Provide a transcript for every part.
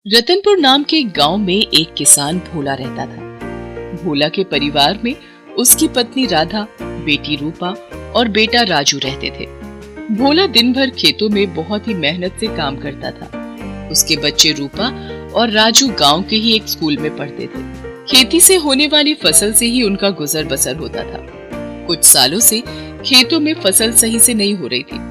रतनपुर नाम के गांव में एक किसान भोला रहता था। भोला के परिवार में उसकी पत्नी राधा, बेटी रूपा और बेटा राजू रहते थे। भोला दिन भर खेतों में बहुत ही मेहनत से काम करता था। उसके बच्चे रूपा और राजू गांव के ही एक स्कूल में पढ़ते थे। खेती से होने वाली फसल से ही उनका गुजर बसर होता था। कुछ सालों से खेतों में फसल सही से नहीं हो रही थी।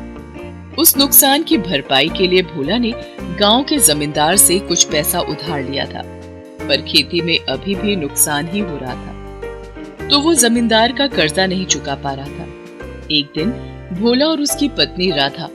उस नुकसान की भरपाई के लिए भोला ने गांव के जमींदार से कुछ पैसा उधार लिया था, पर खेती में अभी भी नुकसान ही हो रहा था, तो वो जमींदार का कर्जा नहीं चुका पा रहा था। एक दिन भोला और उसकी पत्नी राधा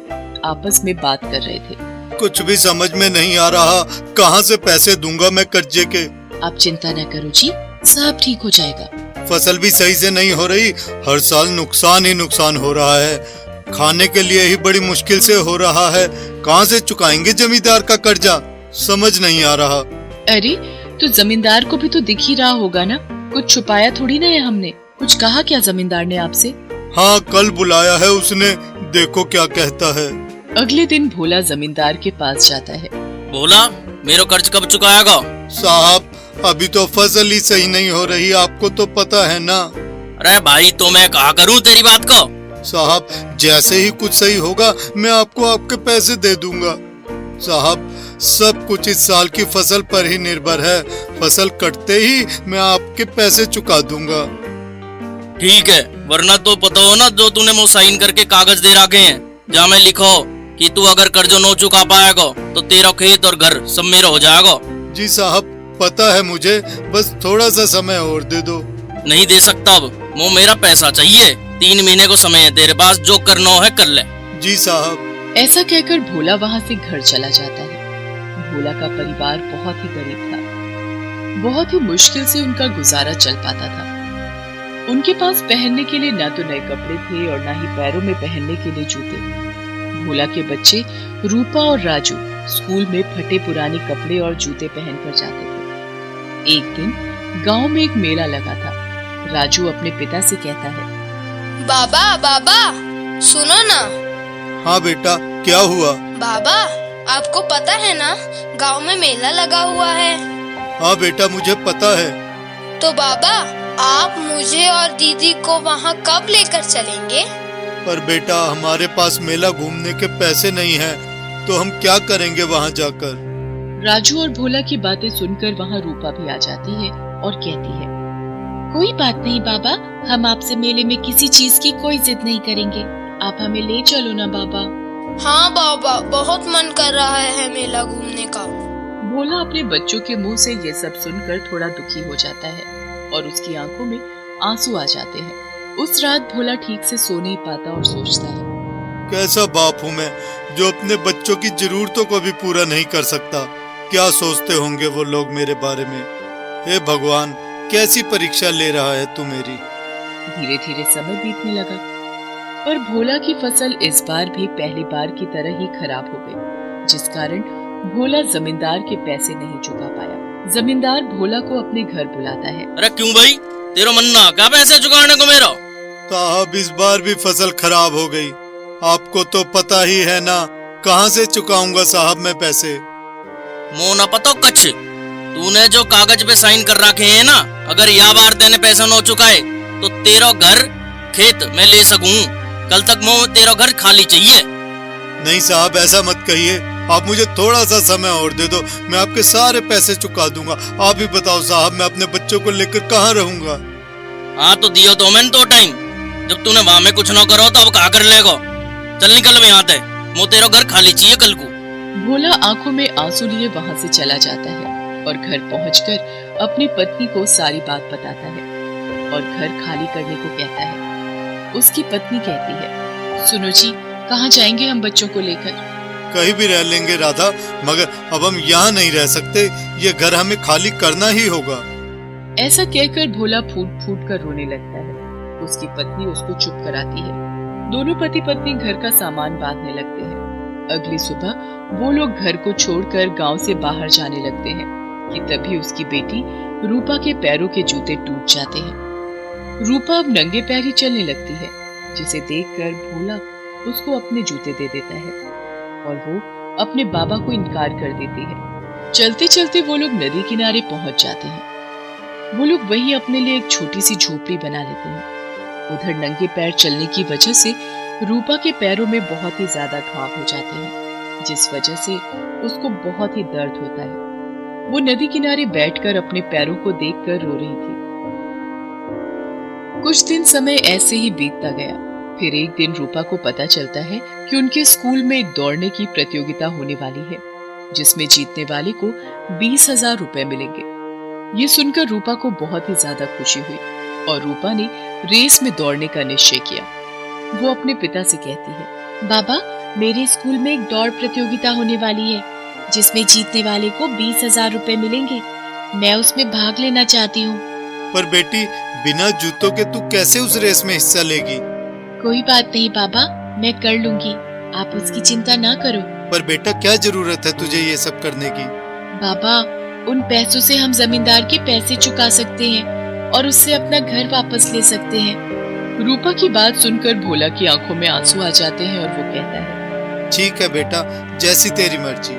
आपस में बात कर रहे थे। कुछ भी समझ में नहीं आ रहा, कहाँ से पैसे दूंगा मैं कर्जे के। आप चिंता न करो जी, सब ठीक हो जाएगा। फसल भी सही से नहीं हो रही, हर साल नुकसान ही नुकसान हो रहा है। खाने के लिए ही बड़ी मुश्किल से हो रहा है, कहाँ से चुकाएंगे जमींदार का कर्जा, समझ नहीं आ रहा। अरे तो जमींदार को भी तो दिख ही रहा होगा ना, कुछ छुपाया थोड़ी ना है हमने। कुछ कहा क्या जमींदार ने आपसे? हाँ, कल बुलाया है उसने, देखो क्या कहता है। अगले दिन भोला जमींदार के पास जाता है। भोला, मेरा कर्ज कब चुकाएगा? साहब, अभी तो फसल ही सही नहीं हो रही, आपको तो पता है ना। अरे भाई, तो मैं कहा करूँ तेरी बात को? साहब, जैसे ही कुछ सही होगा मैं आपको आपके पैसे दे दूंगा। साहब, सब कुछ इस साल की फसल पर ही निर्भर है, फसल कटते ही मैं आपके पैसे चुका दूंगा। ठीक है, वरना तो पता हो ना, जो तूने मुझे साइन करके कागज दे रखे हैं, जहाँ में लिखो कि तू अगर कर्ज न चुका पाएगा तो तेरा खेत और घर सब मेरा हो जाएगा। जी साहब, पता है मुझे, बस थोड़ा सा समय और दे दो। नहीं दे सकता, अब मुझे मेरा पैसा चाहिए। 3 महीने को समय है तेरे पास, जो करना है कर ले। जी साहब। ऐसा कहकर भोला वहाँ से घर चला जाता है। भोला का परिवार बहुत ही गरीब था, बहुत ही मुश्किल से उनका गुजारा चल पाता था। उनके पास पहनने के लिए ना तो नए कपड़े थे और ना ही पैरों में पहनने के लिए जूते। भोला के बच्चे रूपा और राजू स्कूल में फटे पुराने कपड़े और जूते पहनकर जाते थे। एक दिन गांव में एक मेला लगा था। राजू अपने पिता से कहता है, बाबा बाबा सुनो ना। हाँ बेटा, क्या हुआ? बाबा, आपको पता है ना, गांव में मेला लगा हुआ है। हाँ बेटा, मुझे पता है। तो बाबा, आप मुझे और दीदी को वहाँ कब लेकर चलेंगे? पर बेटा, हमारे पास मेला घूमने के पैसे नहीं हैं, तो हम क्या करेंगे वहाँ जाकर? राजू और भोला की बातें सुनकर वहाँ रूपा भी आ जाती है और कहती है, कोई बात नहीं बाबा, हम आपसे मेले में किसी चीज की कोई जिद नहीं करेंगे, आप हमें ले चलो ना बाबा। हाँ बाबा, बहुत मन कर रहा है मेला घूमने का। भोला अपने बच्चों के मुंह से ये सब सुनकर थोड़ा दुखी हो जाता है और उसकी आंखों में आंसू आ जाते हैं। उस रात भोला ठीक से सो नहीं पाता और सोचता है, कैसा बाप हूँ मैं, जो अपने बच्चों की जरूरतों को भी पूरा नहीं कर सकता। क्या सोचते होंगे वो लोग मेरे बारे में। हे भगवान, कैसी परीक्षा ले रहा है तू मेरी। धीरे धीरे समय बीतने लगा, पर भोला की फसल इस बार भी पहली बार की तरह ही खराब हो गई, जिस कारण भोला जमींदार के पैसे नहीं चुका पाया। जमींदार भोला को अपने घर बुलाता है। अरे क्यों भाई, तेरा मन्ना क्या पैसे चुकाने को मेरा? साहब, इस बार भी फसल खराब हो गई, आपको तो पता ही है ना, कहाँ से चुकाऊंगा साहब मैं पैसे। मोना पतो कछ, तूने जो कागज पे साइन कर रखे हैं ना, अगर यह बार तेने पैसा न चुकाए तो तेरा घर खेत मैं ले सकूं। कल तक मुझे तेरा घर खाली चाहिए। नहीं साहब, ऐसा मत कहिए, आप मुझे थोड़ा सा समय और दे दो, मैं आपके सारे पैसे चुका दूंगा। आप ही बताओ साहब, मैं अपने बच्चों को लेकर कहाँ रहूंगा? हाँ तो दियो तो मैंने तो टाइम, जब तूने वहां में कुछ न करो तो अब कहा कर लेगा। चल निकल में यहाँ, मुझे तेरा घर खाली चाहिए कल को। भोला आंखों में आंसू लिए वहाँ से चला जाता है और घर पहुंचकर अपनी पत्नी को सारी बात बताता है और घर खाली करने को कहता है। उसकी पत्नी कहती है, सुनो जी, कहाँ जाएंगे हम बच्चों को लेकर? कहीं भी रह लेंगे राधा, मगर अब हम यहाँ नहीं रह सकते, ये घर हमें खाली करना ही होगा। ऐसा कहकर भोला फूट फूट कर रोने लगता है। उसकी पत्नी उसको चुप कराती है। दोनों पति पत्नी घर का सामान बांधने लगते हैं। अगली सुबह वो लोग घर को छोड़कर गांव से बाहर जाने लगते हैं कि तभी उसकी बेटी रूपा के पैरों के जूते टूट जाते हैं। रूपा अब नंगे पैर ही चलने लगती है, जिसे देखकर भोला उसको अपने जूते दे देता है और वो अपने बाबा को इनकार कर देती है। चलते चलते वो लोग नदी किनारे पहुंच जाते हैं। वो लोग वहीं अपने लिए एक छोटी सी झोपड़ी बना लेते हैं। उधर नंगे पैर चलने की वजह से रूपा के पैरों में बहुत ही ज्यादा घाव हो जाते हैं, जिस वजह से उसको बहुत ही दर्द होता है। वो नदी किनारे बैठकर अपने पैरों को देखकर रो रही थी। कुछ दिन समय ऐसे ही बीतता गया। फिर एक दिन रूपा को पता चलता है कि उनके स्कूल में दौड़ने की प्रतियोगिता होने वाली है, जिसमें जीतने वाले को 20,000 रुपए मिलेंगे। ये सुनकर रूपा को बहुत ही ज्यादा खुशी हुई और रूपा ने रेस में दौड़ने का निश्चय किया। वो अपने पिता से कहती है, बाबा, मेरे स्कूल में एक दौड़ प्रतियोगिता होने वाली है, जिसमें जीतने वाले को 20,000 रुपए मिलेंगे। मैं उसमें भाग लेना चाहती हूँ। पर बेटी, बिना जूतों के तू कैसे उस रेस में हिस्सा लेगी? कोई बात नहीं पापा, मैं कर लूंगी, आप उसकी चिंता ना करो। पर बेटा, क्या जरूरत है तुझे ये सब करने की? बाबा, उन पैसों से हम जमींदार के पैसे चुका सकते हैं और उससे अपना घर वापस ले सकते हैं। रूपा की बात सुनकर भोला की आंखों में आंसू आ जाते हैं और वो कहता है, ठीक है बेटा, जैसी तेरी मर्जी।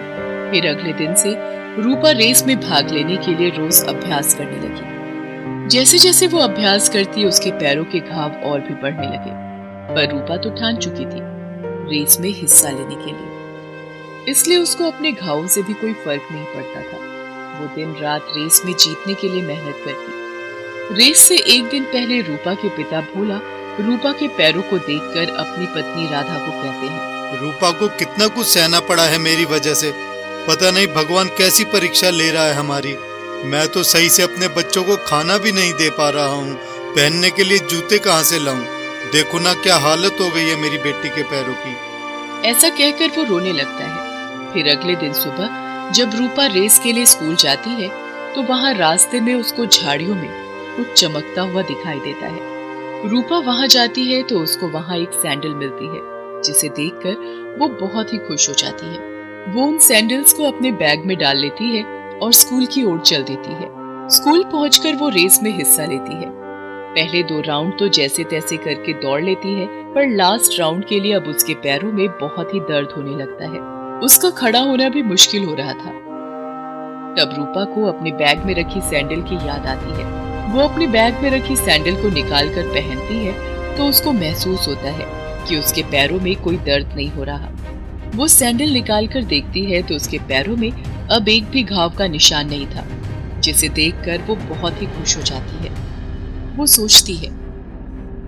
फिर अगले दिन से रूपा रेस में भाग लेने के लिए रोज अभ्यास करने लगी। जैसे जैसे वो अभ्यास करती, उसके पैरों के घाव और भी बढ़ने लगे। पर रूपा तो ठान चुकी थी रेस में हिस्सा लेने के लिए, इसलिए उसको अपने घावों से भी कोई फर्क नहीं पड़ता था। वो दिन रात रेस में जीतने के लिए मेहनत करती। रेस से एक दिन पहले रूपा के पिता भोला रूपा के पैरों को देखकर अपनी पत्नी राधा को कहते हैं, रूपा को कितना कुछ सहना पड़ा है मेरी वजह से। पता नहीं भगवान कैसी परीक्षा ले रहा है हमारी। मैं तो सही से अपने बच्चों को खाना भी नहीं दे पा रहा हूँ, पहनने के लिए जूते कहाँ से लाऊं? देखो ना क्या हालत हो गई है मेरी बेटी के पैरों की। ऐसा कहकर वो रोने लगता है। फिर अगले दिन सुबह जब रूपा रेस के लिए स्कूल जाती है, तो वहाँ रास्ते में उसको झाड़ियों में कुछ चमकता हुआ दिखाई देता है। रूपा वहाँ जाती है तो उसको वहाँ एक सैंडल मिलती है, जिसे देखकर वो बहुत ही खुश हो जाती है। वो उन सैंडल्स को अपने बैग में डाल लेती है और स्कूल की ओर चल देती है। स्कूल पहुंचकर वो रेस में हिस्सा लेती है। पहले 2 राउंड तो जैसे तैसे करके दौड़ लेती है, पर लास्ट राउंड के लिए अब उसके पैरों में बहुत ही दर्द होने लगता है। उसका खड़ा होना भी मुश्किल हो रहा था। तब रूपा को अपने बैग में रखी सैंडल की याद आती है। वो अपने बैग में रखी सैंडल को निकालकर पहनती है तो उसको महसूस होता है कि उसके पैरों में कोई दर्द नहीं हो रहा। वो सैंडल निकालकर देखती है तो उसके पैरों में अब एक भी घाव का निशान नहीं था, जिसे देखकर वो बहुत ही खुश हो जाती है। वो सोचती है,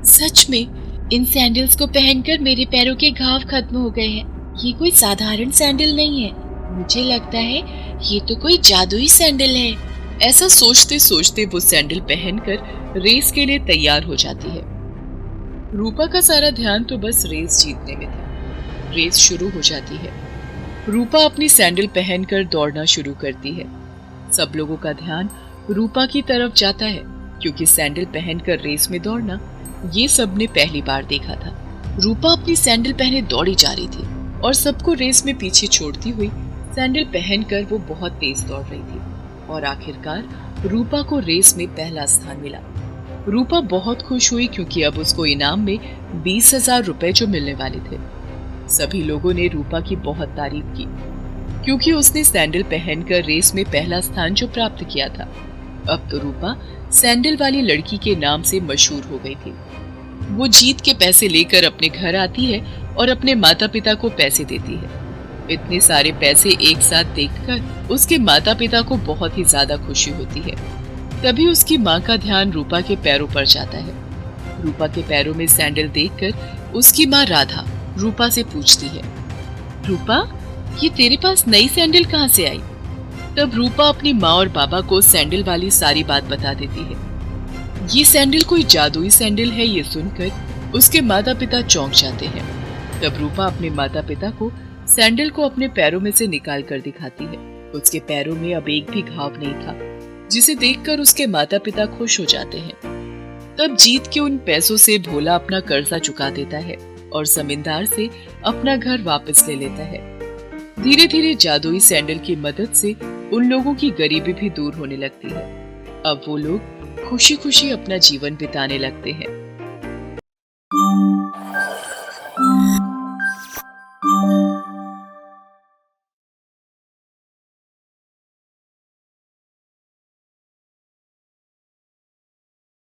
सच में इन सैंडल्स को पहनकर मेरे पैरों के घाव खत्म हो गए हैं। ये कोई साधारण सैंडल नहीं है, मुझे लगता है ये तो कोई जादुई सैंडल है। ऐसा सोचते सोचते वो सैंडल पहनकर रेस के लिए तैयार हो जाती है। रूपा का सारा ध्यान तो बस रेस जीतने में था। रेस शुरू हो जाती है। रूपा अपनी सैंडल पहनकर दौड़ना शुरू करती है। सब लोगों का ध्यान रूपा की तरफ जाता है, क्योंकि सैंडल पहनकर रेस में दौड़ना ये सबने पहली बार देखा था। रूपा अपनी सैंडल पहने दौड़ी जा रही थी और सबको रेस में पीछे छोड़ती हुई सैंडल पहनकर वो बहुत तेज दौड़ रही थी और आखिरकार रूपा को रेस में पहला स्थान मिला। रूपा बहुत खुश हुई, क्योंकि अब उसको इनाम में 20,000 रुपए जो मिलने वाले थे। सभी लोगों ने रूपा की बहुत तारीफ की, क्योंकि उसने सैंडल पहनकर रेस में पहला स्थान जो प्राप्त किया था। अब तो रूपा सैंडल वाली लड़की के नाम से मशहूर हो गई थी। वो जीत के पैसे लेकर अपने घर आती है और अपने माता पिता को पैसे देती है। इतने सारे पैसे एक साथ देखकर उसके माता पिता को बहुत ही ज्यादा खुशी होती है। तभी उसकी माँ का ध्यान रूपा के पैरों पर जाता है। रूपा के पैरों में सैंडल देखकर उसकी माँ राधा रूपा से पूछती है, रूपा, ये तेरे पास नई सैंडल कहाँ से आई? तब रूपा अपनी माँ और बाबा को सैंडल वाली सारी बात बता देती है। ये सैंडल कोई जादुई सैंडल है, ये सुनकर उसके माता पिता चौंक जाते हैं। तब रूपा अपने माता पिता को सैंडल को अपने पैरों में से निकाल कर दिखाती है। उसके पैरों में अब एक भी घाव नहीं था, जिसे देखकर उसके माता पिता खुश हो जाते हैं। तब जीत के उन पैसों से भोला अपना कर्जा चुका देता है और जमींदार से अपना घर वापस ले लेता है। धीरे धीरे जादुई सैंडल की मदद से उन लोगों की गरीबी भी दूर होने लगती है। अब वो लोग खुशी खुशी अपना जीवन बिताने लगते हैं।